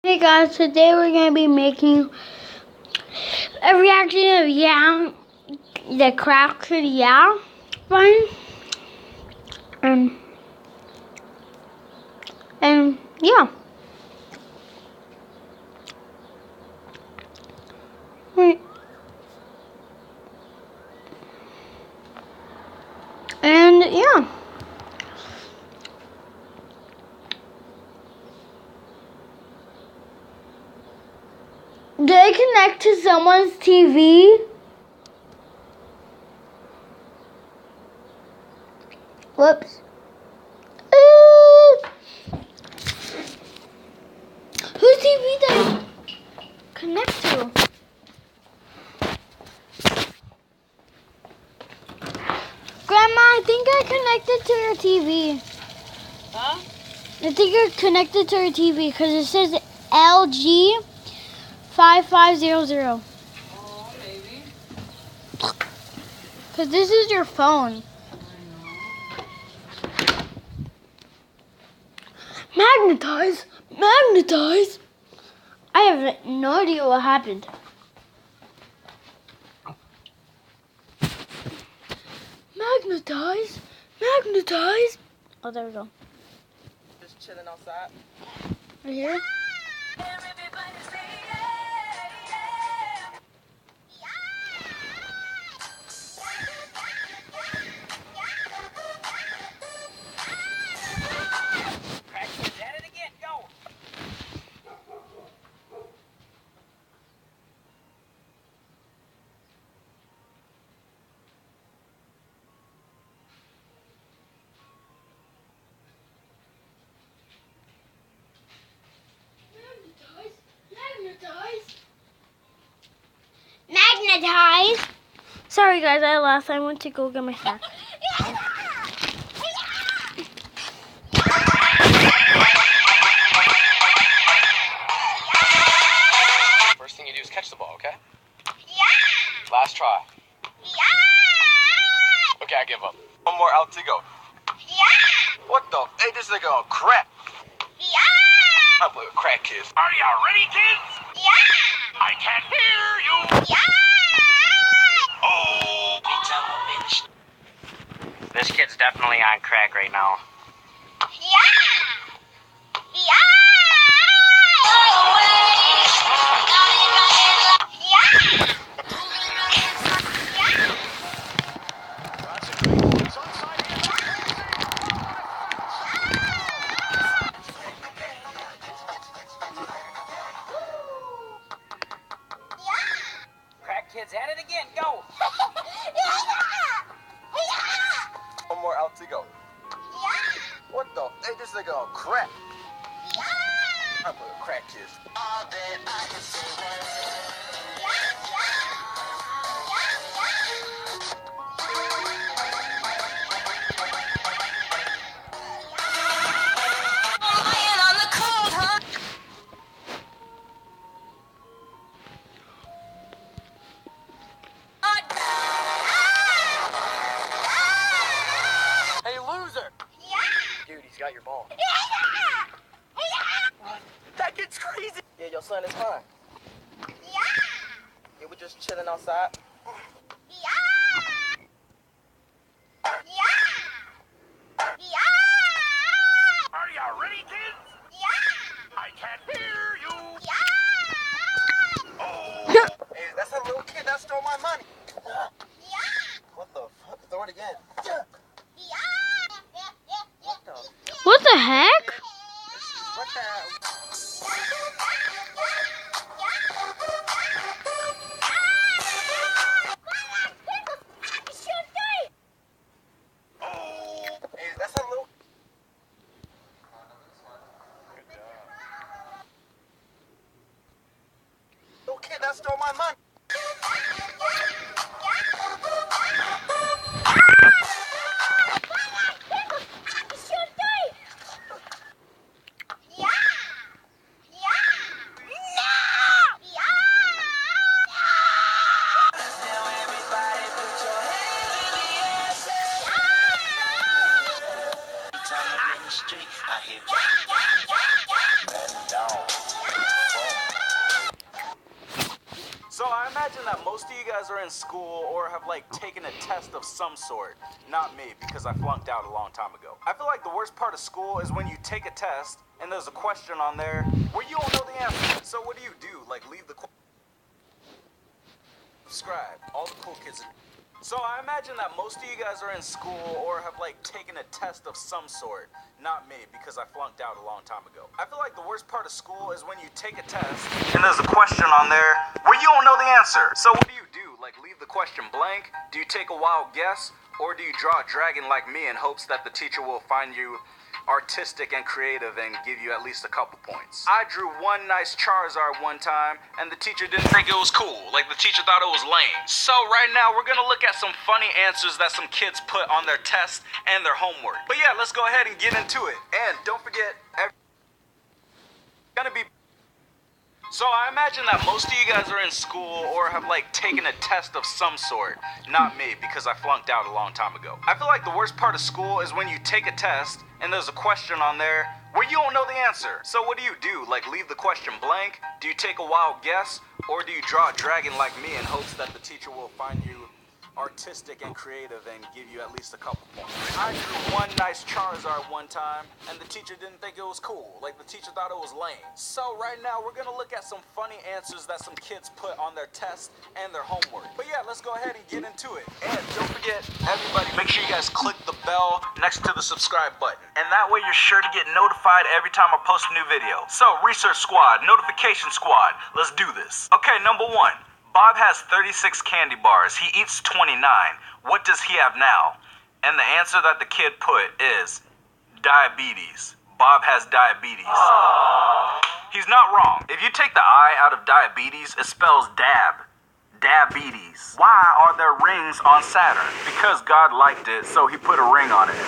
Hey guys, today we're going to be making a reaction of the crack to the fun. And yeah. And yeah. Did it connect to someone's TV? Whoops. Whose TV did it connect to? Grandma, I think I connected to your TV. Huh? I think you're connected to your TV because it says LG 5500. Oh, maybe. Because this is your phone. Magnetize? Magnetize? I have no idea what happened. Magnetize? Magnetize? Oh, there we go. Just chilling outside. Right here? Magnetize. Sorry guys, I laughed. I went to go get my snack. First thing you do is catch the ball, okay? Yeah! Last try. Yeah! Okay, I give up. One more out to go. Yeah! What the? Hey, this nigga on crack. Yeah! I play with crack kids. Are you ready, kids? Yeah! I can hear you. Yeah! Oh! This kid's definitely on crack right now. Yeah! Yeah! Yeah! Crack kid's at it again. Go! One more out to go. What the? Hey, this nigga on crack. I play with crack kids. Hey, loser! Dude, he's got your ball. That kid's crazy. Yeah, your son is fine. Yeah, we're just chilling outside. Are you ready, kids? I can hear you. Oh! Hey, that's that little kid that stole my money. What the fuck? Throw it again. What the? What the heck? What the? Oh! Hey, that's that little. Little kid that stole my money. imagine that most of you guys are in school or have like taken a test of some sort. Not me, because I flunked out a long time ago. I feel like the worst part of school is when you take a test and there's a question on there where you don't know the answer. So what do? Like leave the subscribe. All the cool kids. So I imagine that most of you guys are in school or have like taken a test of some sort. Not me, because I flunked out a long time ago. I feel like the worst part of school is when you take a test and there's a question on there where you don't know the answer. So what do? Like leave the question blank? Do you take a wild guess? Or do you draw a dragon like me in hopes that the teacher will find you artistic and creative and give you at least a couple points? I drew one nice Charizard one time and the teacher didn't think it was cool. Like the teacher thought it was lame. So right now we're gonna look at some funny answers that some kids put on their tests and their homework. But yeah, let's go ahead and get into it. And don't forget, gonna be. So I imagine that most of you guys are in school or have like taken a test of some sort. Not me, because I flunked out a long time ago. I feel like the worst part of school is when you take a test and there's a question on there where you don't know the answer. So what do? Like leave the question blank? Do you take a wild guess? Or do you draw a dragon like me in hopes that the teacher will find you artistic and creative and give you at least a couple points? I drew one nice Charizard one time and the teacher didn't think it was cool. Like the teacher thought it was lame. So right now we're gonna look at some funny answers that some kids put on their tests and their homework. But yeah, let's go ahead and get into it. And don't forget, everybody, make sure you guys click the bell next to the subscribe button. And that way you're sure to get notified every time I post a new video. So research squad, notification squad, let's do this. Okay, number one. Bob has 36 candy bars. He eats 29. What does he have now? And the answer that the kid put is diabetes. Bob has diabetes. He's not wrong. If you take the I out of diabetes, it spells dab. Diabetes. Why are there rings on Saturn? Because God liked it, so he put a ring on it.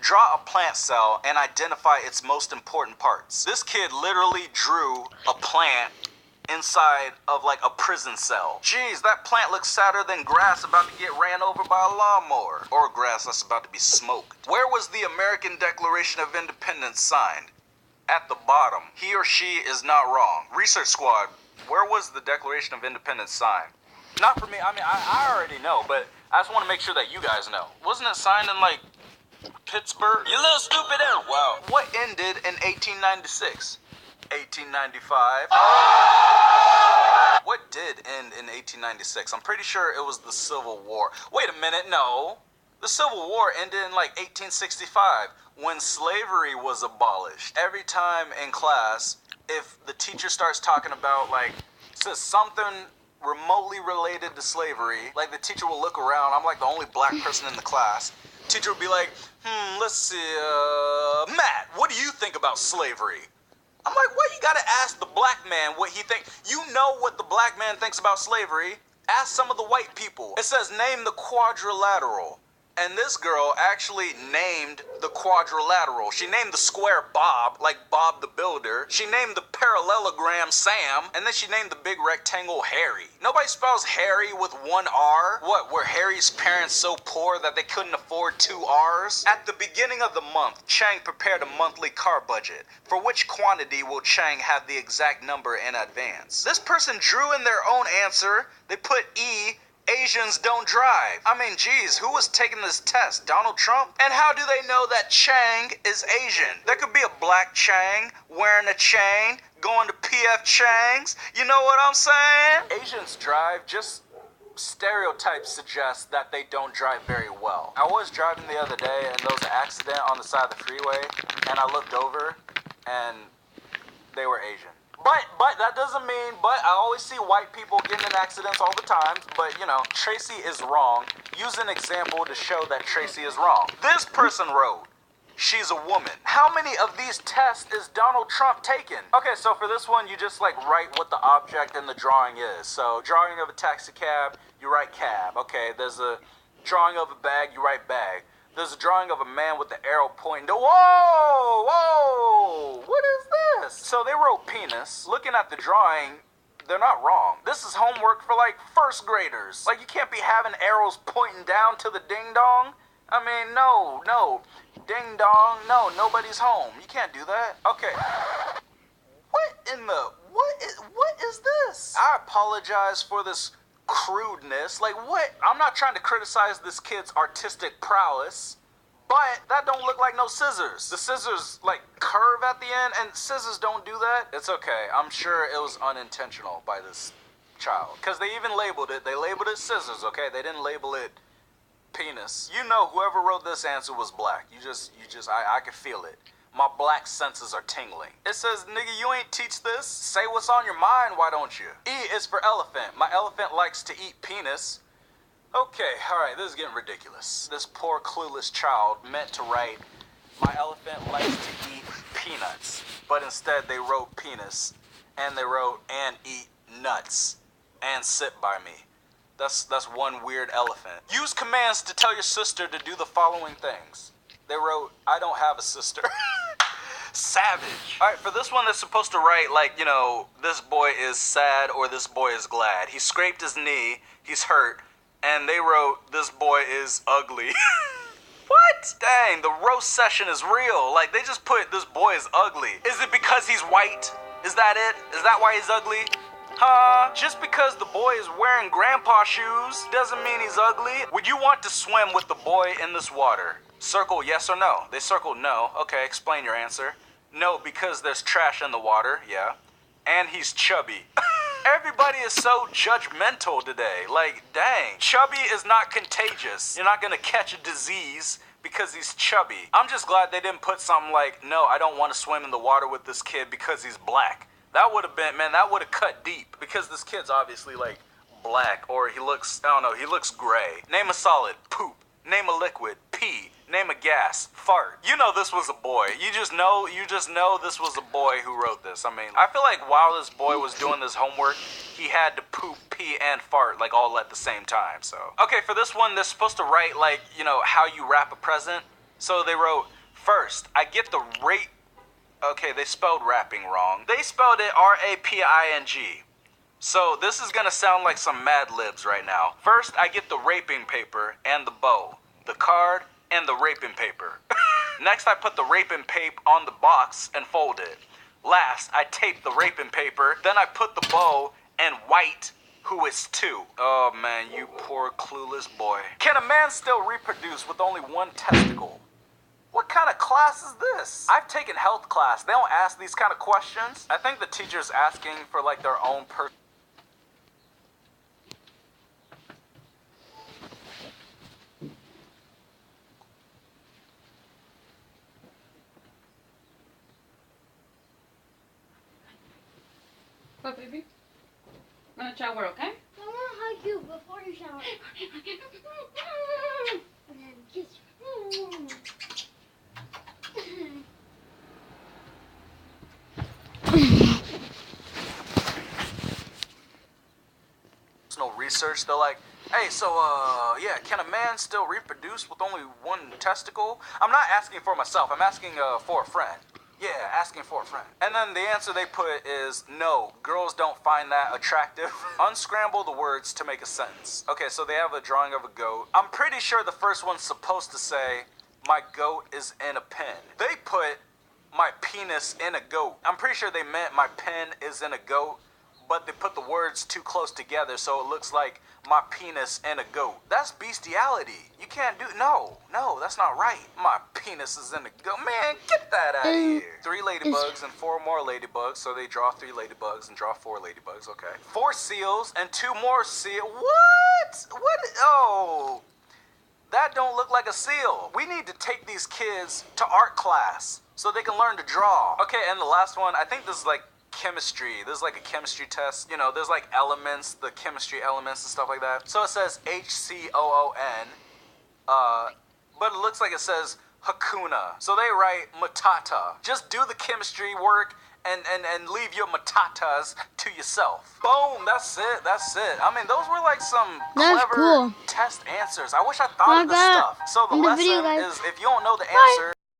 Draw a plant cell and identify its most important parts. This kid literally drew a plant inside of like a prison cell. Jeez, that plant looks sadder than grass about to get ran over by a lawnmower. Or grass that's about to be smoked. Where was the American Declaration of Independence signed? At the bottom. He or she is not wrong. Research squad, where was the Declaration of Independence signed? Not for me, I already know, but I just want to make sure that you guys know. Wasn't it signed in like Pittsburgh? You little stupid ass. Wow. What ended in 1896? 1895. What did end in 1896? I'm pretty sure it was the Civil War. Wait a minute, no. The Civil War ended in like 1865 when slavery was abolished. Every time in class, if the teacher starts talking about like, says something remotely related to slavery, like the teacher will look around, I'm like the only black person in the class. Teacher would be like, let's see, Matt, what do you think about slavery? I'm like, why you gotta ask the black man what he thinks? You know what the black man thinks about slavery. Ask some of the white people. It says name the quadrilateral. And this girl actually named the quadrilateral. She named the square Bob, like Bob the Builder. She named the parallelogram Sam. And then she named the big rectangle Harry. Nobody spells Harry with one R. What, were Harry's parents so poor that they couldn't afford 2 R's? At the beginning of the month, Chang prepared a monthly car budget. For which quantity will Chang have the exact number in advance? This person drew in their own answer. They put E. Asians don't drive. I mean, geez, who was taking this test? Donald Trump? And how do they know that Chang is Asian? There could be a black Chang wearing a chain, going to PF Chang's. You know what I'm saying? Asians drive, just stereotypes suggest that they don't drive very well. I was driving the other day and there was an accident on the side of the freeway and I looked over and they were Asian. But that doesn't mean, I always see white people getting in accidents all the time, but you know, Tracy is wrong. Use an example to show that Tracy is wrong. This person wrote, she's a woman. How many of these tests is Donald Trump taking? Okay, so for this one, you just like write what the object in the drawing is. So drawing of a taxi cab, you write cab. Okay, there's a drawing of a bag, you write bag. There's a drawing of a man with the arrow pointing to, whoa, what is this? So they wrote penis. Looking at the drawing, they're not wrong. This is homework for like first graders. Like you can't be having arrows pointing down to the ding dong. I mean, no, ding dong, no, nobody's home. You can't do that. Okay. What in the what is this? I apologize for this crudeness. Like what? I'm not trying to criticize this kid's artistic prowess, but that don't look like no scissors. The scissors like curve at the end, and scissors don't do that. It's okay. I'm sure it was unintentional by this child, because they even labeled it. They labeled it scissors. Okay, they didn't label it penis. You know, whoever wrote this answer was black. I can feel it. My black senses are tingling. It says, nigga, you ain't teach this. Say what's on your mind, why don't you? E is for elephant. My elephant likes to eat penis. Okay, alright, this is getting ridiculous. This poor clueless child meant to write, my elephant likes to eat peanuts. But instead they wrote penis. And they wrote, and eat nuts. And sit by me. That's one weird elephant. Use commands to tell your sister to do the following things. They wrote, I don't have a sister. Savage. Alright, for this one, they're supposed to write, like, you know, this boy is sad or this boy is glad. He scraped his knee, he's hurt, and they wrote, this boy is ugly. What? Dang, the roast session is real. Like, they just put, this boy is ugly. Is it because he's white? Is that it? Is that why he's ugly? Huh? Just because the boy is wearing grandpa shoes doesn't mean he's ugly. Would you want to swim with the boy in this water? Circle yes or no. They circled no. Okay, explain your answer. No, because there's trash in the water. Yeah. And he's chubby. Everybody is so judgmental today. Like, dang. Chubby is not contagious. You're not gonna catch a disease because he's chubby. I'm just glad they didn't put something like, no, I don't want to swim in the water with this kid because he's black. That would have been, man, that would have cut deep. Because this kid's obviously, like, black. Or he looks, I don't know, he looks gray. Name a solid. Poop. Name a liquid. Pee. Name a gas. Fart. You know this was a boy. You just know this was a boy who wrote this. I mean, I feel like while this boy was doing this homework, he had to poop, pee, and fart, like, all at the same time, so. Okay, for this one, they're supposed to write, like, you know, how you wrap a present. So they wrote, first, I get the rate. Okay, they spelled rapping wrong. They spelled it R-A-P-I-N-G. So this is gonna sound like some Mad Libs right now. First, I get the raping paper and the bow, the card, and the raping paper. Next, I put the raping paper on the box and fold it. Last, I tape the raping paper, then I put the bow and white, who is 2. Oh man, you poor clueless boy. Can a man still reproduce with only one testicle? What kind of class is this? I've taken health class. They don't ask these kind of questions. I think the teacher's asking for like their own What, baby? I'm gonna shower, okay? I want to hug you before you shower. And then kiss you. no research. They're like, hey, so, yeah, can a man still reproduce with only one testicle? I'm not asking for myself. I'm asking, for a friend. Yeah, asking for a friend. And then the answer they put is, no, girls don't find that attractive. Unscramble the words to make a sentence. Okay, so they have a drawing of a goat. I'm pretty sure the first one's supposed to say, my goat is in a pen. They put, my penis in a goat. I'm pretty sure they meant my pen is in a goat, but they put the words too close together so it looks like my penis in a goat. That's bestiality. You can't do, no, that's not right. My penis is in a goat. Man, get that out of here. 3 ladybugs and 4 more ladybugs, so they draw 3 ladybugs and draw 4 ladybugs, okay. 4 seals and 2 more seals. What? What? Oh, that don't look like a seal. We need to take these kids to art class so they can learn to draw. Okay, and the last one, I think this is like chemistry. This is like a chemistry test. You know, there's like elements, the chemistry elements and stuff like that. So it says HCOON, but it looks like it says Hakuna. So they write matata. Just do the chemistry work and leave your matatas to yourself. Boom, that's it. I mean, those were like some clever test answers. I wish I thought of this stuff. So the lesson is, if you don't know the answer,